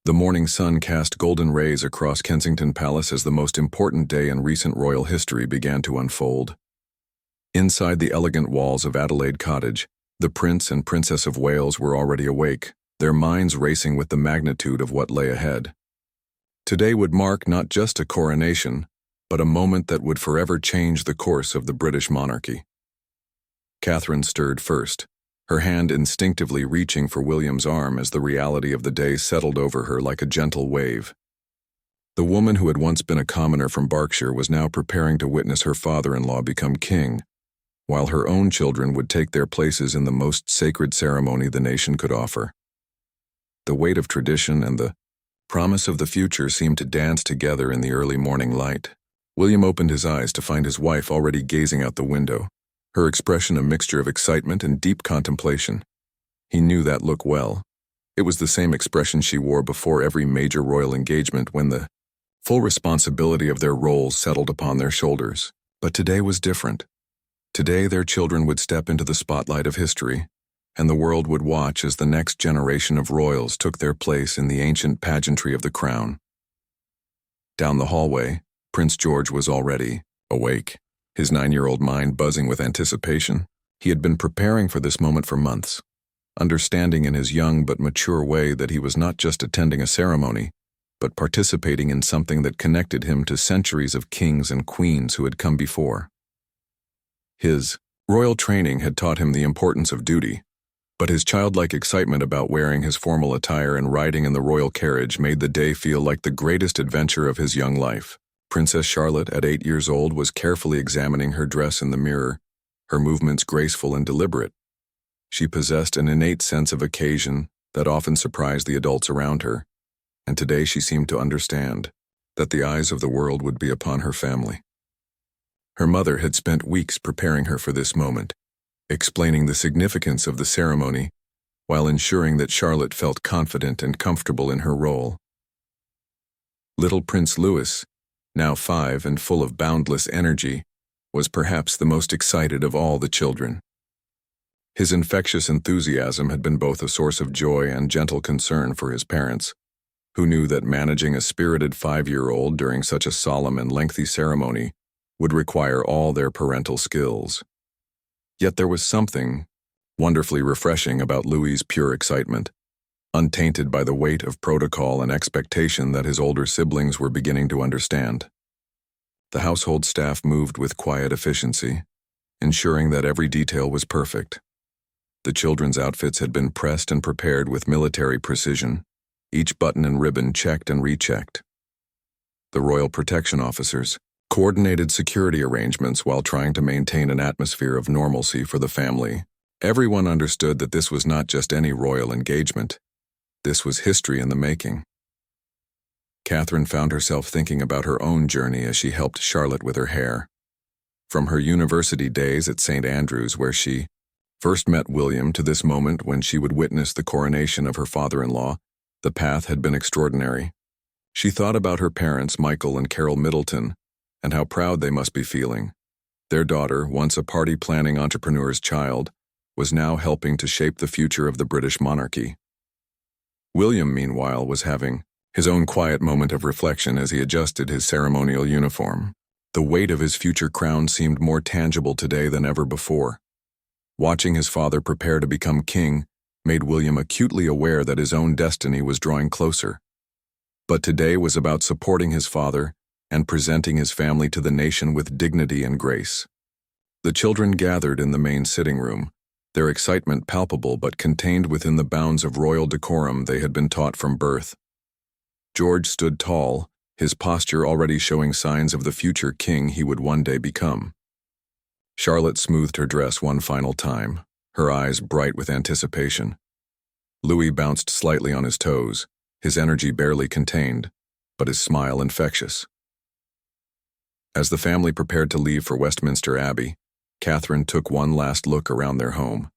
The morning sun cast golden rays across Kensington Palace as the most important day in recent royal history began to unfold. Inside the elegant walls of Adelaide Cottage, the Prince and Princess of Wales were already awake, their minds racing with the magnitude of what lay ahead. Today would mark not just a coronation, but a moment that would forever change the course of the British monarchy. Catherine stirred first, her hand instinctively reaching for William's arm as the reality of the day settled over her like a gentle wave. The woman who had once been a commoner from Berkshire was now preparing to witness her father-in-law become king, while her own children would take their places in the most sacred ceremony the nation could offer. The weight of tradition and the promise of the future seemed to dance together in the early morning light. William opened his eyes to find his wife already gazing out the window, her expression a mixture of excitement and deep contemplation. He knew that look well. It was the same expression she wore before every major royal engagement when the full responsibility of their roles settled upon their shoulders. But today was different. Today their children would step into the spotlight of history, and the world would watch as the next generation of royals took their place in the ancient pageantry of the crown. Down the hallway, Prince George was already awake, his 9-year-old mind buzzing with anticipation. He had been preparing for this moment for months, understanding in his young but mature way that he was not just attending a ceremony, but participating in something that connected him to centuries of kings and queens who had come before. His royal training had taught him the importance of duty, but his childlike excitement about wearing his formal attire and riding in the royal carriage made the day feel like the greatest adventure of his young life. Princess Charlotte, at 8 years old, was carefully examining her dress in the mirror, her movements graceful and deliberate. She possessed an innate sense of occasion that often surprised the adults around her, and today she seemed to understand that the eyes of the world would be upon her family. Her mother had spent weeks preparing her for this moment, explaining the significance of the ceremony while ensuring that Charlotte felt confident and comfortable in her role. Little Prince Louis, now 5 and full of boundless energy, was perhaps the most excited of all the children. His infectious enthusiasm had been both a source of joy and gentle concern for his parents, who knew that managing a spirited 5-year-old during such a solemn and lengthy ceremony would require all their parental skills. Yet there was something wonderfully refreshing about Louis's pure excitement, untainted by the weight of protocol and expectation that his older siblings were beginning to understand. The household staff moved with quiet efficiency, ensuring that every detail was perfect. The children's outfits had been pressed and prepared with military precision, each button and ribbon checked and rechecked. The royal protection officers coordinated security arrangements while trying to maintain an atmosphere of normalcy for the family. Everyone understood that this was not just any royal engagement. This was history in the making. Catherine found herself thinking about her own journey as she helped Charlotte with her hair. From her university days at St. Andrews, where she first met William, to this moment when she would witness the coronation of her father-in-law, the path had been extraordinary. She thought about her parents, Michael and Carol Middleton, and how proud they must be feeling. Their daughter, once a party-planning entrepreneur's child, was now helping to shape the future of the British monarchy. William, meanwhile, was having his own quiet moment of reflection as he adjusted his ceremonial uniform. The weight of his future crown seemed more tangible today than ever before. Watching his father prepare to become king made William acutely aware that his own destiny was drawing closer. But today was about supporting his father and presenting his family to the nation with dignity and grace. The children gathered in the main sitting room, their excitement palpable but contained within the bounds of royal decorum they had been taught from birth. George stood tall, his posture already showing signs of the future king he would one day become. Charlotte smoothed her dress one final time, her eyes bright with anticipation. Louis bounced slightly on his toes, his energy barely contained, but his smile infectious. As the family prepared to leave for Westminster Abbey, Catherine took one last look around their home.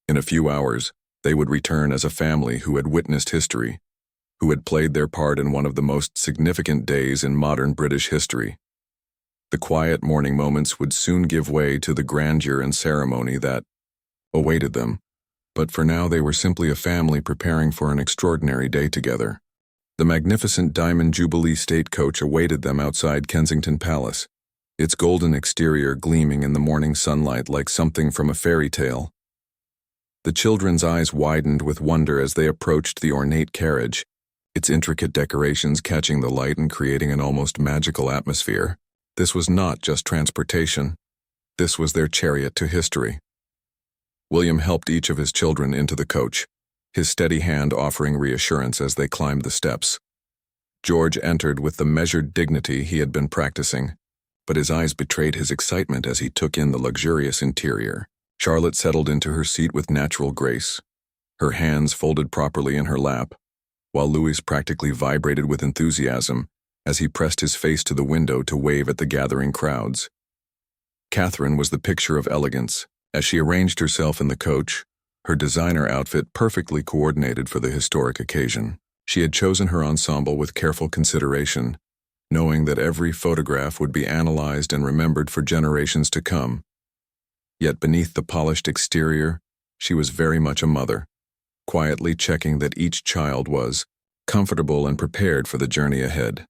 In a few hours, they would return as a family who had witnessed history, who had played their part in one of the most significant days in modern British history. The quiet morning moments would soon give way to the grandeur and ceremony that awaited them, But for now they were simply a family preparing for an extraordinary day together. The magnificent Diamond Jubilee state coach awaited them outside Kensington Palace, its golden exterior gleaming in the morning sunlight like something from a fairy tale. The children's eyes widened with wonder as they approached the ornate carriage, its intricate decorations catching the light and creating an almost magical atmosphere. This was not just transportation. This was their chariot to history. William helped each of his children into the coach, his steady hand offering reassurance as they climbed the steps. George entered with the measured dignity he had been practicing, but his eyes betrayed his excitement as he took in the luxurious interior. Charlotte settled into her seat with natural grace, her hands folded properly in her lap, while Louis practically vibrated with enthusiasm as he pressed his face to the window to wave at the gathering crowds. Catherine was the picture of elegance, as she arranged herself in the coach, her designer outfit perfectly coordinated for the historic occasion. She had chosen her ensemble with careful consideration, knowing that every photograph would be analyzed and remembered for generations to come. Yet beneath the polished exterior, she was very much a mother, quietly checking that each child was comfortable and prepared for the journey ahead.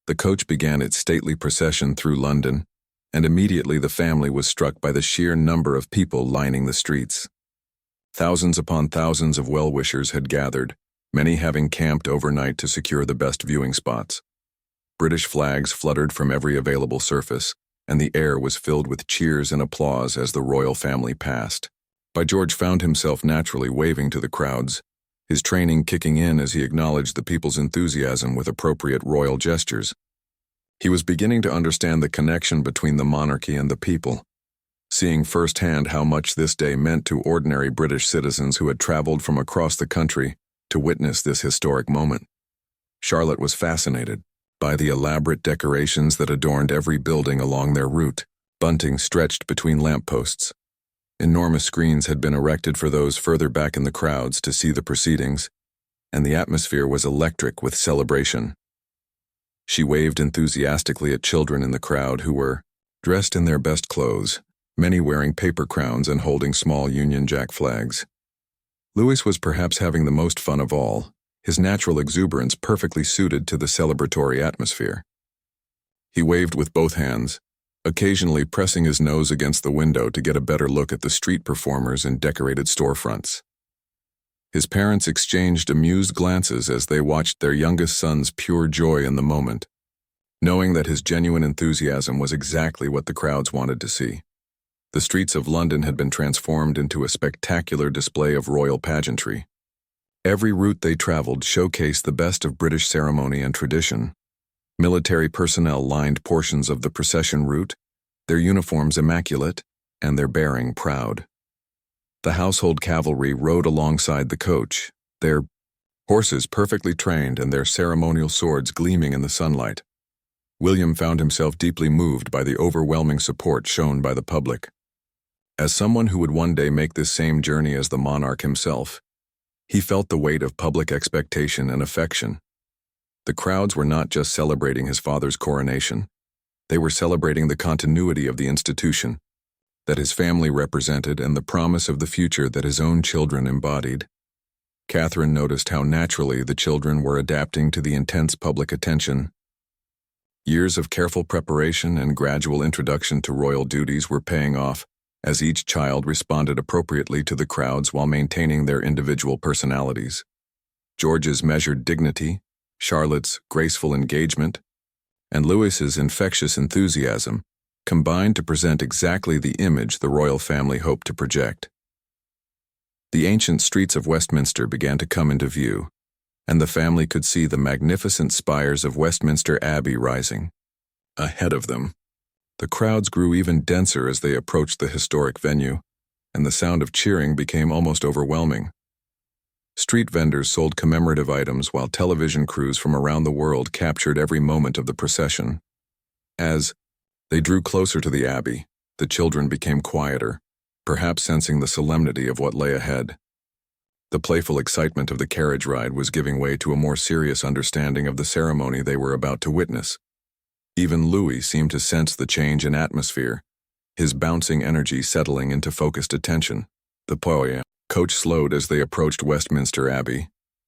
The coach began its stately procession through London, and immediately the family was struck by the sheer number of people lining the streets. Thousands upon thousands of well-wishers had gathered, many having camped overnight to secure the best viewing spots. British flags fluttered from every available surface, and the air was filled with cheers and applause as the royal family passed. George found himself naturally waving to the crowds, his training kicking in as he acknowledged the people's enthusiasm with appropriate royal gestures. He was beginning to understand the connection between the monarchy and the people, seeing firsthand how much this day meant to ordinary British citizens who had traveled from across the country to witness this historic moment. Charlotte was fascinated by the elaborate decorations that adorned every building along their route. Bunting stretched between lampposts. Enormous screens had been erected for those further back in the crowds to see the proceedings, and the atmosphere was electric with celebration. She waved enthusiastically at children in the crowd who were dressed in their best clothes, many wearing paper crowns and holding small Union Jack flags. Louis was perhaps having the most fun of all, his natural exuberance perfectly suited to the celebratory atmosphere. He waved with both hands, occasionally pressing his nose against the window to get a better look at the street performers and decorated storefronts. His parents exchanged amused glances as they watched their youngest son's pure joy in the moment, knowing that his genuine enthusiasm was exactly what the crowds wanted to see. The streets of London had been transformed into a spectacular display of royal pageantry. Every route they traveled showcased the best of British ceremony and tradition. Military personnel lined portions of the procession route, their uniforms immaculate, and their bearing proud. The household cavalry rode alongside the coach, their horses perfectly trained and their ceremonial swords gleaming in the sunlight. William found himself deeply moved by the overwhelming support shown by the public. As someone who would one day make this same journey as the monarch himself, he felt the weight of public expectation and affection. The crowds were not just celebrating his father's coronation. They were celebrating the continuity of the institution that his family represented and the promise of the future that his own children embodied. Catherine noticed how naturally the children were adapting to the intense public attention. Years of careful preparation and gradual introduction to royal duties were paying off, as each child responded appropriately to the crowds while maintaining their individual personalities. George's measured dignity, Charlotte's graceful engagement, and Louis's infectious enthusiasm combined to present exactly the image the royal family hoped to project. The ancient streets of Westminster began to come into view, and the family could see the magnificent spires of Westminster Abbey rising ahead of them. The crowds grew even denser as they approached the historic venue, and the sound of cheering became almost overwhelming. Street vendors sold commemorative items while television crews from around the world captured every moment of the procession. As they drew closer to the Abbey, the children became quieter, perhaps sensing the solemnity of what lay ahead. The playful excitement of the carriage ride was giving way to a more serious understanding of the ceremony they were about to witness. Even Louis seemed to sense the change in atmosphere, his bouncing energy settling into focused attention. The poem Coach slowed as they approached Westminster Abbey,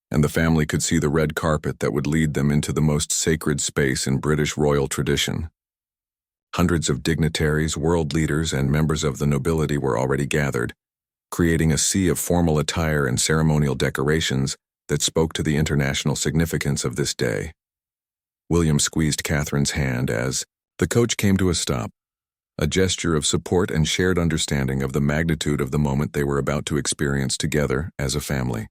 and the family could see the red carpet that would lead them into the most sacred space in British royal tradition. Hundreds of dignitaries, world leaders, and members of the nobility were already gathered, creating a sea of formal attire and ceremonial decorations that spoke to the international significance of this day. William squeezed Catherine's hand as the coach came to a stop, a gesture of support and shared understanding of the magnitude of the moment they were about to experience together as a family.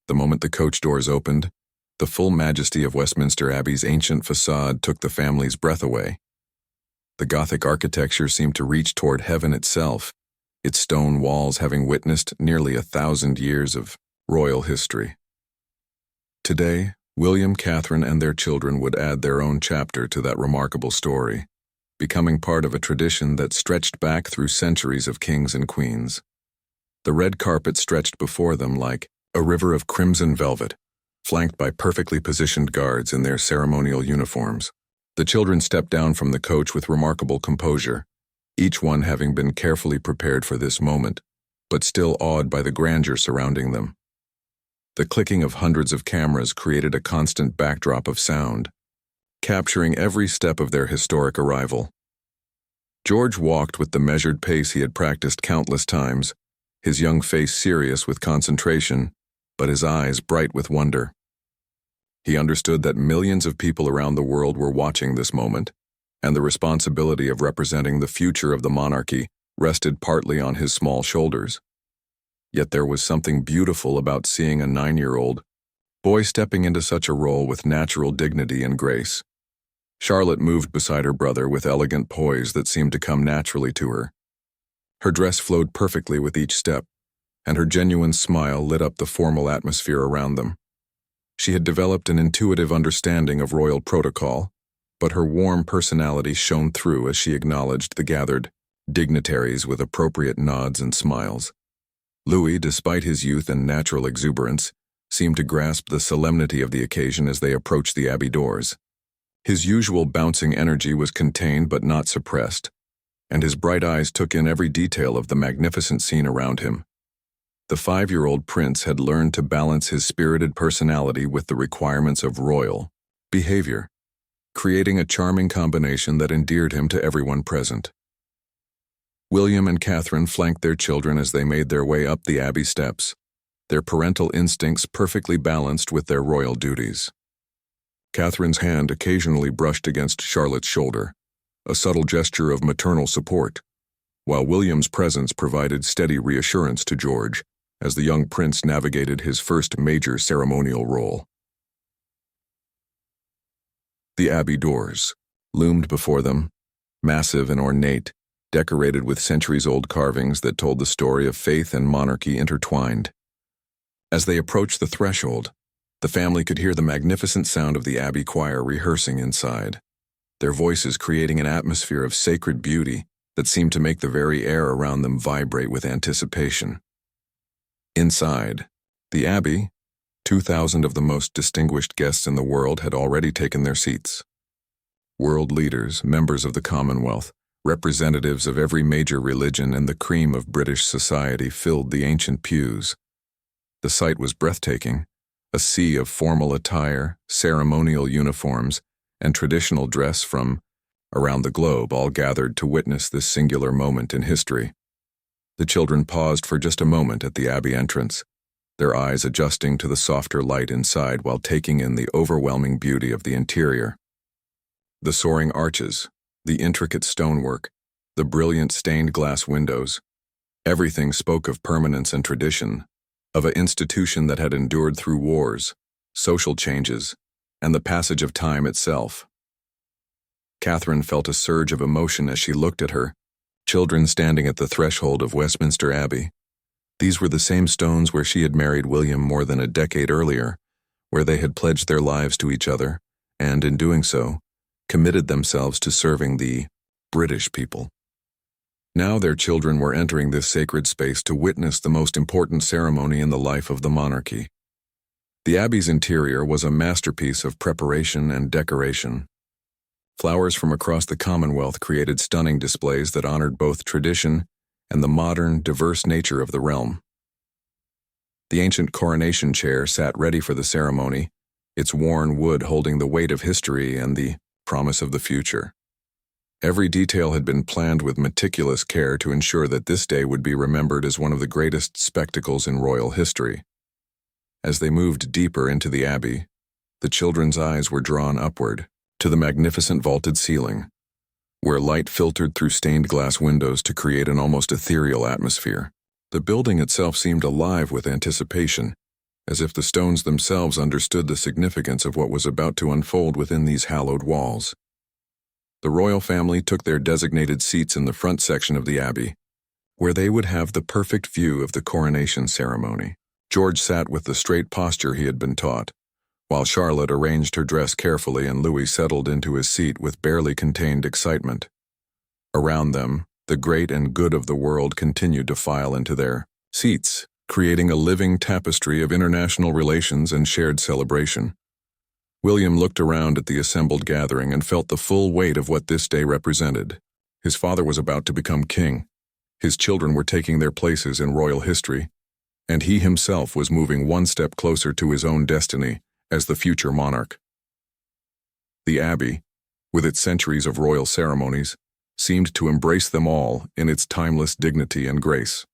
The moment the coach doors opened, the full majesty of Westminster Abbey's ancient facade took the family's breath away. The Gothic architecture seemed to reach toward heaven itself, its stone walls having witnessed nearly 1,000 years of royal history. Today, William, Catherine, and their children would add their own chapter to that remarkable story, becoming part of a tradition that stretched back through centuries of kings and queens. The red carpet stretched before them like a river of crimson velvet, flanked by perfectly positioned guards in their ceremonial uniforms. The children stepped down from the coach with remarkable composure, each one having been carefully prepared for this moment, but still awed by the grandeur surrounding them. The clicking of hundreds of cameras created a constant backdrop of sound, capturing every step of their historic arrival. George walked with the measured pace he had practiced countless times, his young face serious with concentration, but his eyes bright with wonder. He understood that millions of people around the world were watching this moment, and the responsibility of representing the future of the monarchy rested partly on his small shoulders. Yet there was something beautiful about seeing a 9-year-old boy stepping into such a role with natural dignity and grace. Charlotte moved beside her brother with elegant poise that seemed to come naturally to her. Her dress flowed perfectly with each step, and her genuine smile lit up the formal atmosphere around them. She had developed an intuitive understanding of royal protocol, but her warm personality shone through as she acknowledged the gathered dignitaries with appropriate nods and smiles. Louis, despite his youth and natural exuberance, seemed to grasp the solemnity of the occasion as they approached the Abbey doors. His usual bouncing energy was contained but not suppressed, and his bright eyes took in every detail of the magnificent scene around him. The 5-year-old prince had learned to balance his spirited personality with the requirements of royal behavior, creating a charming combination that endeared him to everyone present. William and Catherine flanked their children as they made their way up the Abbey steps, their parental instincts perfectly balanced with their royal duties. Catherine's hand occasionally brushed against Charlotte's shoulder, a subtle gesture of maternal support, while William's presence provided steady reassurance to George as the young prince navigated his first major ceremonial role. The Abbey doors loomed before them, massive and ornate, decorated with centuries-old carvings that told the story of faith and monarchy intertwined. As they approached the threshold, the family could hear the magnificent sound of the Abbey choir rehearsing inside, their voices creating an atmosphere of sacred beauty that seemed to make the very air around them vibrate with anticipation. Inside the Abbey, 2,000 of the most distinguished guests in the world had already taken their seats. World leaders, members of the Commonwealth, representatives of every major religion, and the cream of British society filled the ancient pews. The sight was breathtaking, a sea of formal attire, ceremonial uniforms, and traditional dress from around the globe all gathered to witness this singular moment in history. The children paused for just a moment at the Abbey entrance, their eyes adjusting to the softer light inside while taking in the overwhelming beauty of the interior. The soaring arches, the intricate stonework, the brilliant stained glass windows, everything spoke of permanence and tradition, of an institution that had endured through wars, social changes, and the passage of time itself. Catherine felt a surge of emotion as she looked at her children standing at the threshold of Westminster Abbey. These were the same stones where she had married William more than a decade earlier, where they had pledged their lives to each other, and in doing so, committed themselves to serving the British people. Now their children were entering this sacred space to witness the most important ceremony in the life of the monarchy. The Abbey's interior was a masterpiece of preparation and decoration. Flowers from across the Commonwealth created stunning displays that honored both tradition and the modern, diverse nature of the realm. The ancient coronation chair sat ready for the ceremony, its worn wood holding the weight of history and the promise of the future. Every detail had been planned with meticulous care to ensure that this day would be remembered as one of the greatest spectacles in royal history. As they moved deeper into the abbey, the children's eyes were drawn upward to the magnificent vaulted ceiling, where light filtered through stained glass windows to create an almost ethereal atmosphere. The building itself seemed alive with anticipation, as if the stones themselves understood the significance of what was about to unfold within these hallowed walls. The royal family took their designated seats in the front section of the abbey, where they would have the perfect view of the coronation ceremony. George sat with the straight posture he had been taught, while Charlotte arranged her dress carefully and Louis settled into his seat with barely contained excitement. Around them, the great and good of the world continued to file into their seats, creating a living tapestry of international relations and shared celebration. William looked around at the assembled gathering and felt the full weight of what this day represented. His father was about to become king. His children were taking their places in royal history, and he himself was moving one step closer to his own destiny as the future monarch. The Abbey, with its centuries of royal ceremonies, seemed to embrace them all in its timeless dignity and grace.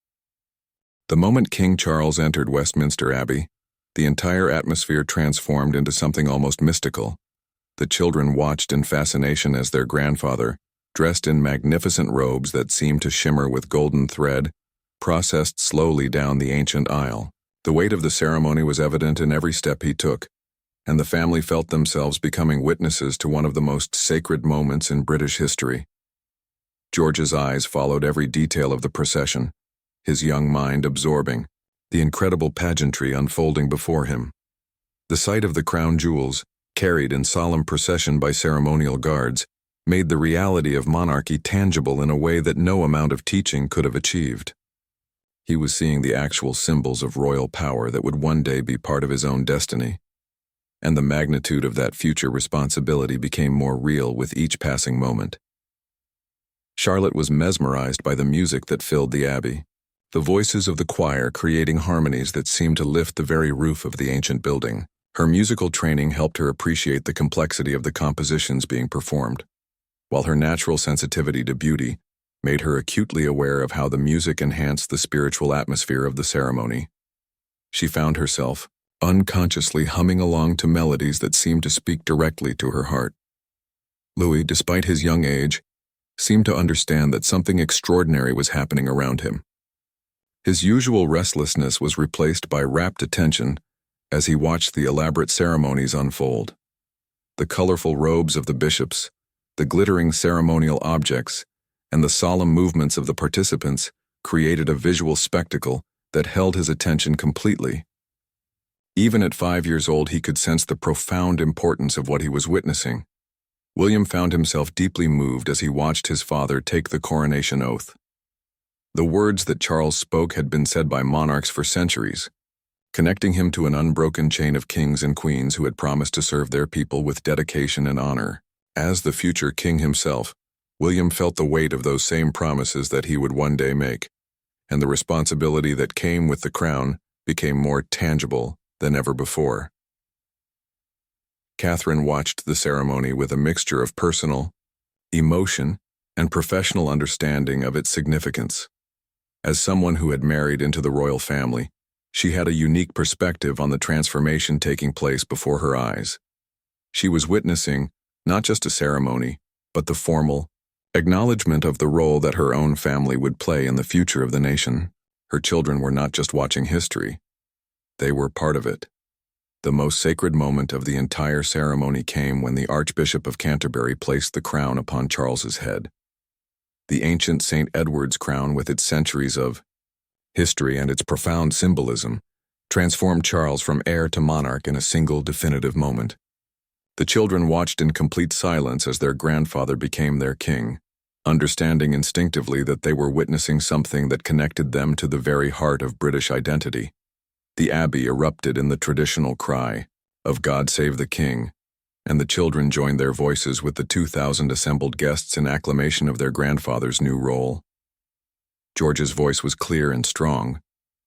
The moment King Charles entered Westminster Abbey, the entire atmosphere transformed into something almost mystical. The children watched in fascination as their grandfather, dressed in magnificent robes that seemed to shimmer with golden thread, processed slowly down the ancient aisle. The weight of the ceremony was evident in every step he took, and the family felt themselves becoming witnesses to one of the most sacred moments in British history. George's eyes followed every detail of the procession, his young mind absorbing the incredible pageantry unfolding before him. The sight of the crown jewels, carried in solemn procession by ceremonial guards, made the reality of monarchy tangible in a way that no amount of teaching could have achieved. He was seeing the actual symbols of royal power that would one day be part of his own destiny, and the magnitude of that future responsibility became more real with each passing moment. Charlotte was mesmerized by the music that filled the abbey, the voices of the choir creating harmonies that seemed to lift the very roof of the ancient building. Her musical training helped her appreciate the complexity of the compositions being performed, while her natural sensitivity to beauty made her acutely aware of how the music enhanced the spiritual atmosphere of the ceremony. She found herself unconsciously humming along to melodies that seemed to speak directly to her heart. Louis, despite his young age, seemed to understand that something extraordinary was happening around him. His usual restlessness was replaced by rapt attention as he watched the elaborate ceremonies unfold. The colorful robes of the bishops, the glittering ceremonial objects, and the solemn movements of the participants created a visual spectacle that held his attention completely. Even at 5 years old, he could sense the profound importance of what he was witnessing. William found himself deeply moved as he watched his father take the coronation oath. The words that Charles spoke had been said by monarchs for centuries, connecting him to an unbroken chain of kings and queens who had promised to serve their people with dedication and honor. As the future king himself, William felt the weight of those same promises that he would one day make, and the responsibility that came with the crown became more tangible than ever before. Catherine watched the ceremony with a mixture of personal, emotion, and professional understanding of its significance. As someone who had married into the royal family, she had a unique perspective on the transformation taking place before her eyes. She was witnessing not just a ceremony, but the formal acknowledgement of the role that her own family would play in the future of the nation. Her children were not just watching history, they were part of it. The most sacred moment of the entire ceremony came when the Archbishop of Canterbury placed the crown upon Charles's head. The ancient St. Edward's crown, with its centuries of history and its profound symbolism, transformed Charles from heir to monarch in a single definitive moment. The children watched in complete silence as their grandfather became their king, understanding instinctively that they were witnessing something that connected them to the very heart of British identity. The Abbey erupted in the traditional cry of "God Save the King," and the children joined their voices with the 2,000 assembled guests in acclamation of their grandfather's new role. George's voice was clear and strong,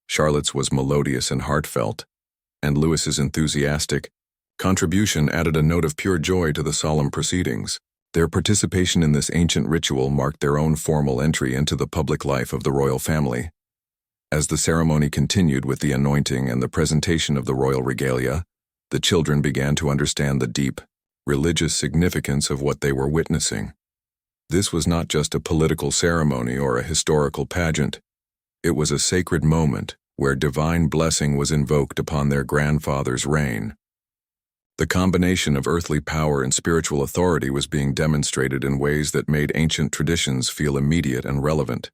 Charlotte's was melodious and heartfelt, and Louis's enthusiastic contribution added a note of pure joy to the solemn proceedings. Their participation in this ancient ritual marked their own formal entry into the public life of the royal family. As the ceremony continued with the anointing and the presentation of the royal regalia, the children began to understand the deep, religious significance of what they were witnessing. This was not just a political ceremony or a historical pageant. It was a sacred moment where divine blessing was invoked upon their grandfather's reign. The combination of earthly power and spiritual authority was being demonstrated in ways that made ancient traditions feel immediate and relevant.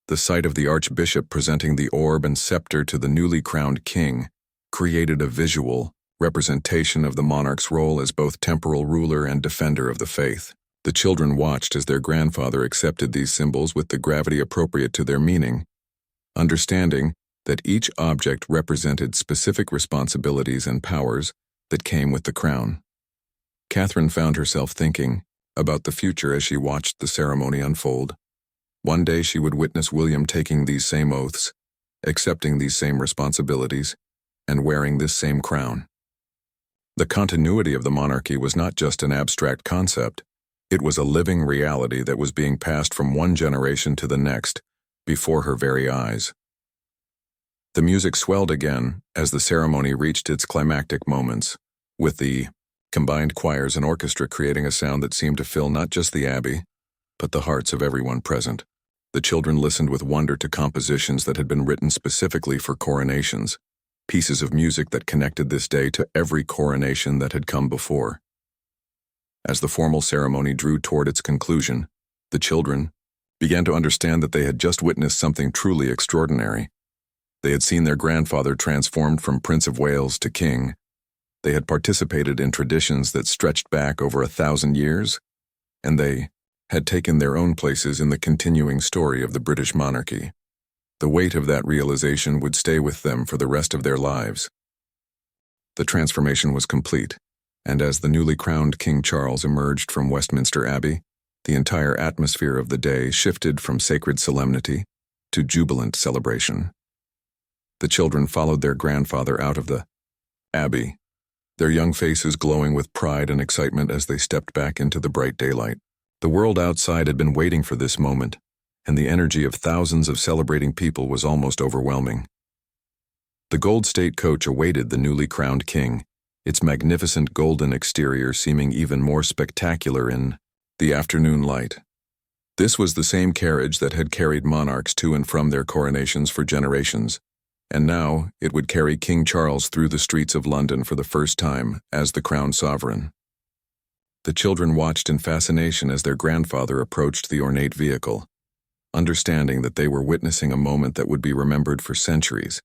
The sight of the archbishop presenting the orb and scepter to the newly crowned king created a visual representation of the monarch's role as both temporal ruler and defender of the faith. The children watched as their grandfather accepted these symbols with the gravity appropriate to their meaning, understanding that each object represented specific responsibilities and powers that came with the crown. Catherine found herself thinking about the future as she watched the ceremony unfold. One day she would witness William taking these same oaths, accepting these same responsibilities, and wearing this same crown. The continuity of the monarchy was not just an abstract concept. It was a living reality that was being passed from one generation to the next, before her very eyes. The music swelled again as the ceremony reached its climactic moments, with the combined choirs and orchestra creating a sound that seemed to fill not just the abbey, but the hearts of everyone present. The children listened with wonder to compositions that had been written specifically for coronations, pieces of music that connected this day to every coronation that had come before. As the formal ceremony drew toward its conclusion, the children began to understand that they had just witnessed something truly extraordinary. They had seen their grandfather transformed from Prince of Wales to king. They had participated in traditions that stretched back over 1,000 years, and they had taken their own places in the continuing story of the British monarchy. The weight of that realization would stay with them for the rest of their lives. The transformation was complete, and as the newly crowned King Charles emerged from Westminster Abbey, the entire atmosphere of the day shifted from sacred solemnity to jubilant celebration. The children followed their grandfather out of the abbey, their young faces glowing with pride and excitement as they stepped back into the bright daylight. The world outside had been waiting for this moment, and the energy of thousands of celebrating people was almost overwhelming. The gold state coach awaited the newly crowned king, its magnificent golden exterior seeming even more spectacular in the afternoon light. This was the same carriage that had carried monarchs to and from their coronations for generations, and now it would carry King Charles through the streets of London for the first time as the crowned sovereign. The children watched in fascination as their grandfather approached the ornate vehicle, understanding that they were witnessing a moment that would be remembered for centuries.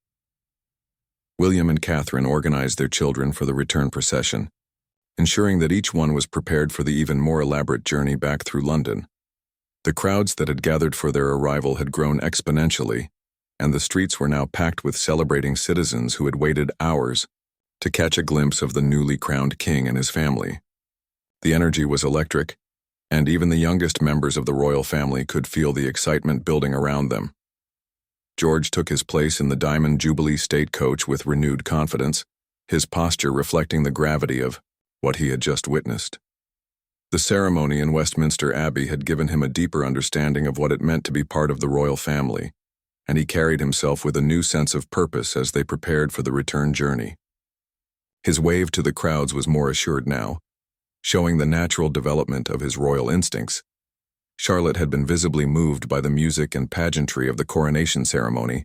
William and Catherine organized their children for the return procession, ensuring that each one was prepared for the even more elaborate journey back through London. The crowds that had gathered for their arrival had grown exponentially, and the streets were now packed with celebrating citizens who had waited hours to catch a glimpse of the newly crowned king and his family. The energy was electric, and even the youngest members of the royal family could feel the excitement building around them. George took his place in the Diamond Jubilee State Coach with renewed confidence, his posture reflecting the gravity of what he had just witnessed. The ceremony in Westminster Abbey had given him a deeper understanding of what it meant to be part of the royal family, and he carried himself with a new sense of purpose as they prepared for the return journey. His wave to the crowds was more assured now, showing the natural development of his royal instincts. Charlotte had been visibly moved by the music and pageantry of the coronation ceremony,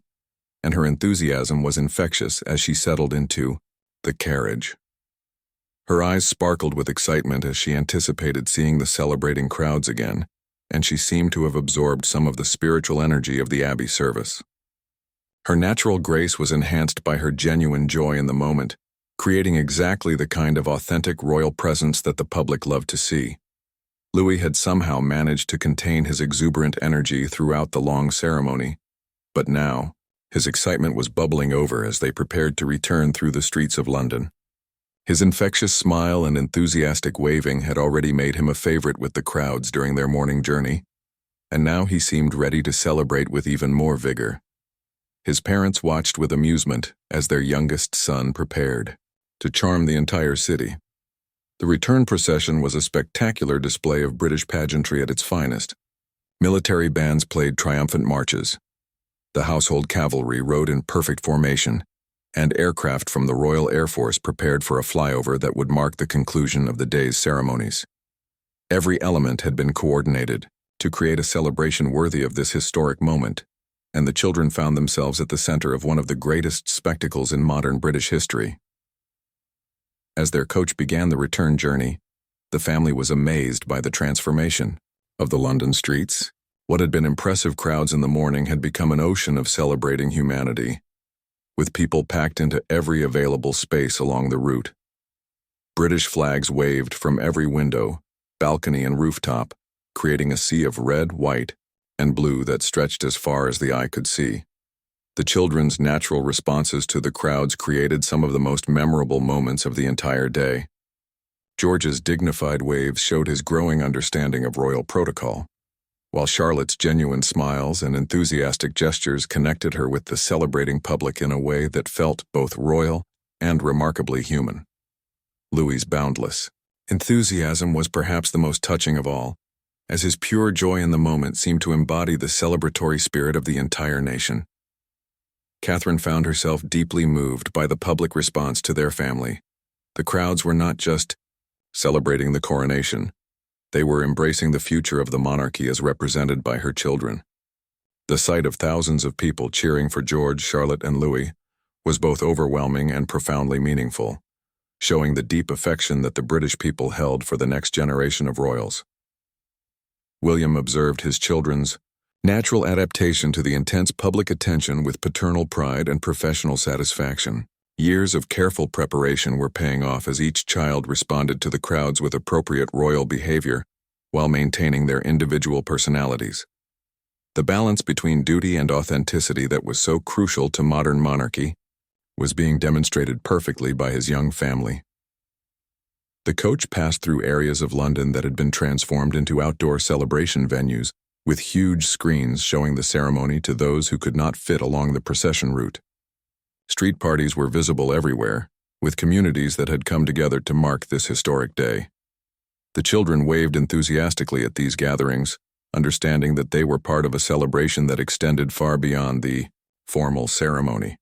and her enthusiasm was infectious as she settled into the carriage. Her eyes sparkled with excitement as she anticipated seeing the celebrating crowds again, and she seemed to have absorbed some of the spiritual energy of the Abbey service. Her natural grace was enhanced by her genuine joy in the moment, creating exactly the kind of authentic royal presence that the public loved to see. Louis had somehow managed to contain his exuberant energy throughout the long ceremony, but now, his excitement was bubbling over as they prepared to return through the streets of London. His infectious smile and enthusiastic waving had already made him a favorite with the crowds during their morning journey, and now he seemed ready to celebrate with even more vigor. His parents watched with amusement as their youngest son prepared to charm the entire city. The return procession was a spectacular display of British pageantry at its finest. Military bands played triumphant marches. The household cavalry rode in perfect formation, and aircraft from the Royal Air Force prepared for a flyover that would mark the conclusion of the day's ceremonies. Every element had been coordinated to create a celebration worthy of this historic moment, and the children found themselves at the center of one of the greatest spectacles in modern British history. As their coach began the return journey, the family was amazed by the transformation of the London streets. What had been impressive crowds in the morning had become an ocean of celebrating humanity, with people packed into every available space along the route. British flags waved from every window, balcony, and rooftop, creating a sea of red, white, and blue that stretched as far as the eye could see. The children's natural responses to the crowds created some of the most memorable moments of the entire day. George's dignified waves showed his growing understanding of royal protocol, while Charlotte's genuine smiles and enthusiastic gestures connected her with the celebrating public in a way that felt both royal and remarkably human. Louis's boundless enthusiasm was perhaps the most touching of all, as his pure joy in the moment seemed to embody the celebratory spirit of the entire nation. Catherine found herself deeply moved by the public response to their family. The crowds were not just celebrating the coronation. They were embracing the future of the monarchy as represented by her children. The sight of thousands of people cheering for George, Charlotte, and Louis was both overwhelming and profoundly meaningful, showing the deep affection that the British people held for the next generation of royals. William observed his children's natural adaptation to the intense public attention with paternal pride and professional satisfaction. Years of careful preparation were paying off as each child responded to the crowds with appropriate royal behavior while maintaining their individual personalities. The balance between duty and authenticity that was so crucial to modern monarchy was being demonstrated perfectly by his young family. The coach passed through areas of London that had been transformed into outdoor celebration venues, with huge screens showing the ceremony to those who could not fit along the procession route. Street parties were visible everywhere, with communities that had come together to mark this historic day. The children waved enthusiastically at these gatherings, understanding that they were part of a celebration that extended far beyond the formal ceremony.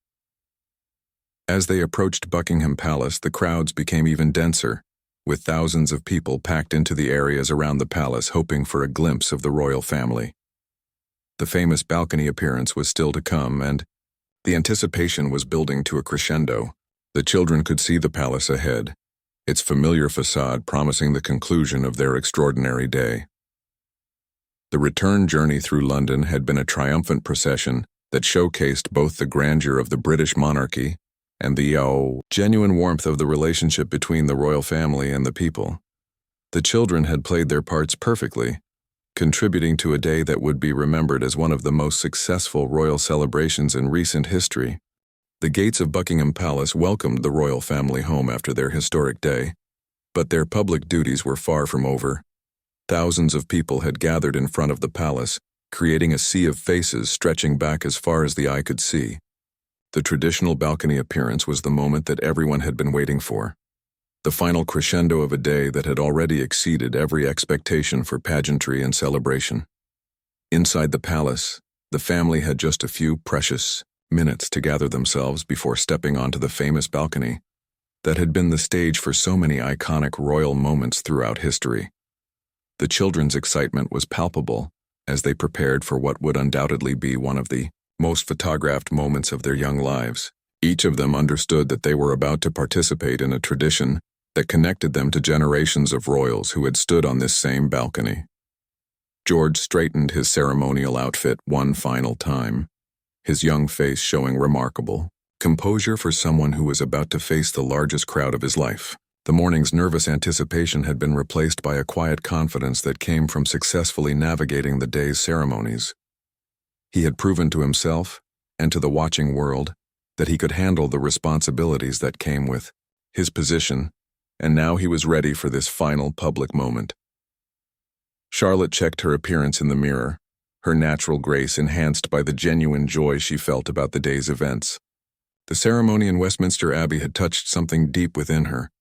As they approached Buckingham Palace, the crowds became even denser, with thousands of people packed into the areas around the palace hoping for a glimpse of the royal family. The famous balcony appearance was still to come, and the anticipation was building to a crescendo. The children could see the palace ahead, its familiar facade promising the conclusion of their extraordinary day. The return journey through London had been a triumphant procession that showcased both the grandeur of the British monarchy and the genuine warmth of the relationship between the royal family and the people. The children had played their parts perfectly, contributing to a day that would be remembered as one of the most successful royal celebrations in recent history. The gates of Buckingham Palace welcomed the royal family home after their historic day, but their public duties were far from over. Thousands of people had gathered in front of the palace, creating a sea of faces stretching back as far as the eye could see. The traditional balcony appearance was the moment that everyone had been waiting for, the final crescendo of a day that had already exceeded every expectation for pageantry and celebration. Inside the palace, the family had just a few precious minutes to gather themselves before stepping onto the famous balcony that had been the stage for so many iconic royal moments throughout history. The children's excitement was palpable as they prepared for what would undoubtedly be one of the most photographed moments of their young lives. Each of them understood that they were about to participate in a tradition that connected them to generations of royals who had stood on this same balcony. George straightened his ceremonial outfit one final time, his young face showing remarkable composure for someone who was about to face the largest crowd of his life. The morning's nervous anticipation had been replaced by a quiet confidence that came from successfully navigating the day's ceremonies. He had proven to himself and to the watching world that he could handle the responsibilities that came with his position, and now he was ready for this final public moment. Charlotte checked her appearance in the mirror, her natural grace enhanced by the genuine joy she felt about the day's events. The ceremony in Westminster Abbey had touched something deep within her,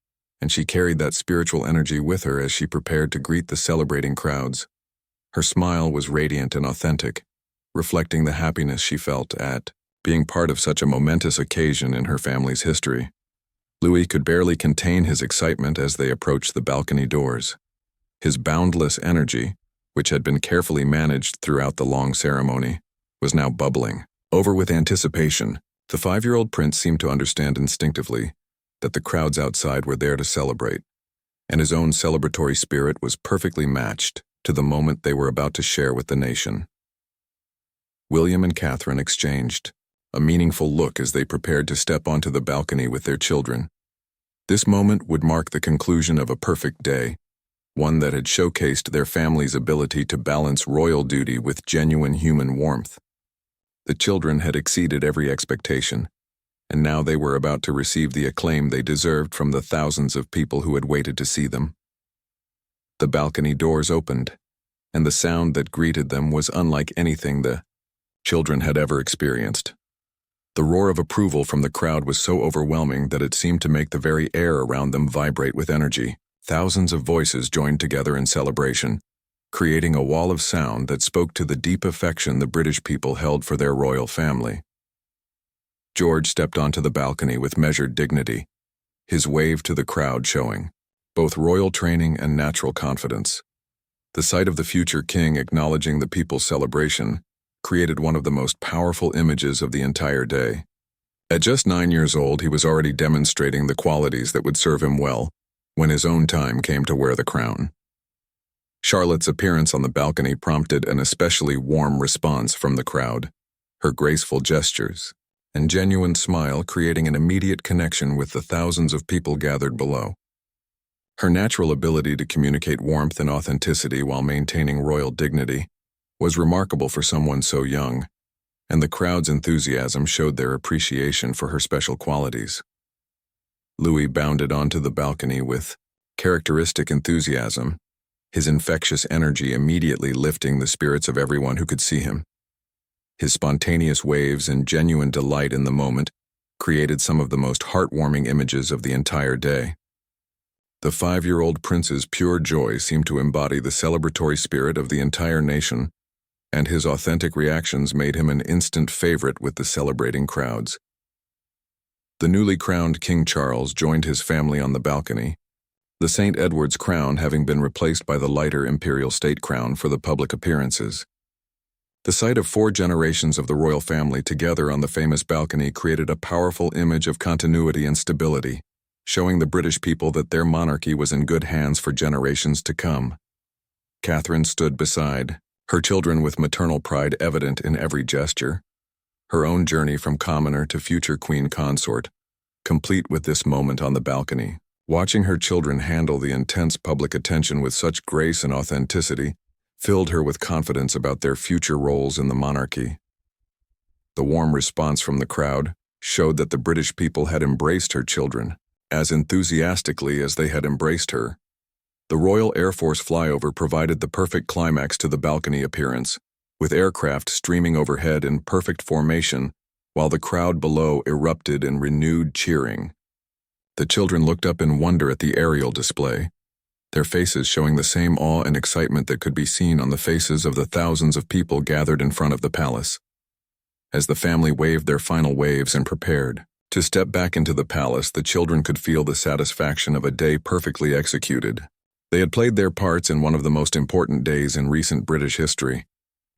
and she carried that spiritual energy with her as she prepared to greet the celebrating crowds. Her smile was radiant and authentic, reflecting the happiness she felt at being part of such a momentous occasion in her family's history. Louis could barely contain his excitement as they approached the balcony doors. His boundless energy, which had been carefully managed throughout the long ceremony, was now bubbling over with anticipation. The 5-year-old prince seemed to understand instinctively that the crowds outside were there to celebrate, and his own celebratory spirit was perfectly matched to the moment they were about to share with the nation. William and Catherine exchanged a meaningful look as they prepared to step onto the balcony with their children. This moment would mark the conclusion of a perfect day, one that had showcased their family's ability to balance royal duty with genuine human warmth. The children had exceeded every expectation, and now they were about to receive the acclaim they deserved from the thousands of people who had waited to see them. The balcony doors opened, and the sound that greeted them was unlike anything the children had ever experienced. The roar of approval from the crowd was so overwhelming that it seemed to make the very air around them vibrate with energy. Thousands of voices joined together in celebration, creating a wall of sound that spoke to the deep affection the British people held for their royal family. George stepped onto the balcony with measured dignity, his wave to the crowd showing both royal training and natural confidence. The sight of the future king acknowledging the people's celebration created one of the most powerful images of the entire day. At just 9 years old, he was already demonstrating the qualities that would serve him well when his own time came to wear the crown. Charlotte's appearance on the balcony prompted an especially warm response from the crowd, her graceful gestures and genuine smile creating an immediate connection with the thousands of people gathered below. Her natural ability to communicate warmth and authenticity while maintaining royal dignity was remarkable for someone so young, and the crowd's enthusiasm showed their appreciation for her special qualities. Louis bounded onto the balcony with characteristic enthusiasm, his infectious energy immediately lifting the spirits of everyone who could see him. His spontaneous waves and genuine delight in the moment created some of the most heartwarming images of the entire day. The 5-year-old prince's pure joy seemed to embody the celebratory spirit of the entire nation, and his authentic reactions made him an instant favorite with the celebrating crowds. The newly crowned King Charles joined his family on the balcony, the St. Edward's crown having been replaced by the lighter imperial state crown for the public appearances. The sight of 4 generations of the royal family together on the famous balcony created a powerful image of continuity and stability, showing the British people that their monarchy was in good hands for generations to come. Catherine stood beside her children with maternal pride evident in every gesture, her own journey from commoner to future queen consort, complete with this moment on the balcony. Watching her children handle the intense public attention with such grace and authenticity filled her with confidence about their future roles in the monarchy. The warm response from the crowd showed that the British people had embraced her children as enthusiastically as they had embraced her. The Royal Air Force flyover provided the perfect climax to the balcony appearance, with aircraft streaming overhead in perfect formation while the crowd below erupted in renewed cheering. The children looked up in wonder at the aerial display, their faces showing the same awe and excitement that could be seen on the faces of the thousands of people gathered in front of the palace. As the family waved their final waves and prepared to step back into the palace, the children could feel the satisfaction of a day perfectly executed. They had played their parts in one of the most important days in recent British history,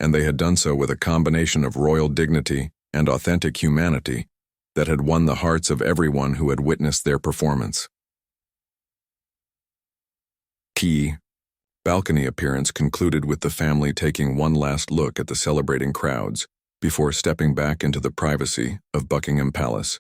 and they had done so with a combination of royal dignity and authentic humanity that had won the hearts of everyone who had witnessed their performance. Key balcony appearance concluded with the family taking one last look at the celebrating crowds before stepping back into the privacy of Buckingham Palace.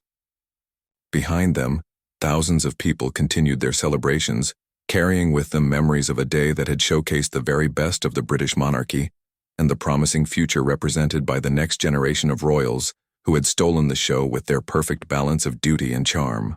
Behind them, thousands of people continued their celebrations, carrying with them memories of a day that had showcased the very best of the British monarchy and the promising future represented by the next generation of royals who had stolen the show with their perfect balance of duty and charm.